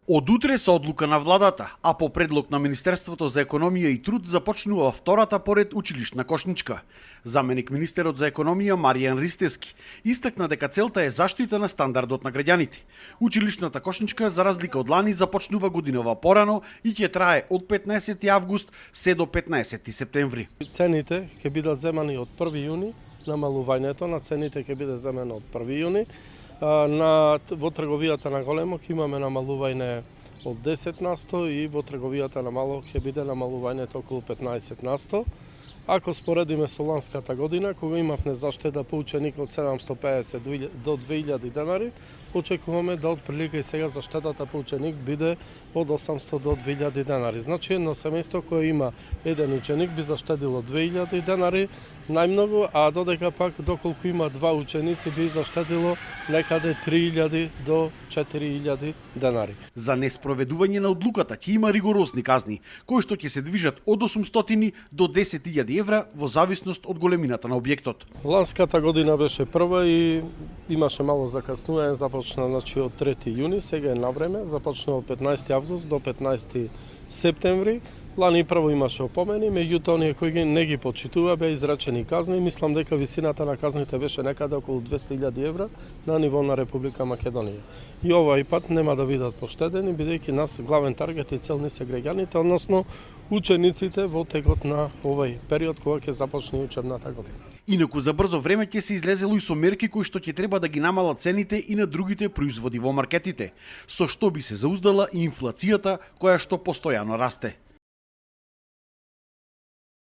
Од утре со одлука на владата, а по предлог на Министерството за економија и труд започнува втората поред училишна кошничка. Заменик министерот за економија Маријан Ристевски истакна дека целта е заштита на стандардот на граѓаните. Училишната кошничка, за разлика од лани, започнува годинова порано и ќе трае од 15 август се до 15 септември. Цените ќе бидат земани од 1 јуни, намалувањето на цените ќе биде земено од 1 јуни. Во трговијата на големо ќе имаме намалување од 10% и во трговијата на мало ќе биде намалувањето околу 15%. Ако споредиме со ланската година, кога имавме заштеда по ученик од 750 до 2000 денари, очекуваме да отприлика и сега заштедата по ученик биде од 800 до 2000 денари. Значи едно семејство кое има еден ученик би заштедило 2000 денари најмногу, а додека пак доколку има два ученици би заштедило некаде 3000 до 4000 денари. За неспроведување на одлуката ќе има ригорозни казни, кои што ќе се движат од 800 до 10.000 евра во зависност од големината на објектот. Ланската година беше прва и имаше мало закаснување, започна од 3 јуни, сега е на време, започна од 15 август до 15 септември. Лани прво имаше опомени, меѓутоа оние кои не ги почитува беа изречени казни. Мислам дека висината на казните беше некаде околу 200.000 евра на ниво на Република Македонија. И овај пат нема да бидат поштедени, бидејќи нас главен таргет и цел ни се граѓаните, односно учениците во текот на овај период кога ќе започне учебната година. Инаку за брзо време ќе се излезело и со мерки кои што ќе треба да ги намалат цените и на другите производи во маркетите, со што би се зауздала и инфлацијата која што постојано расте.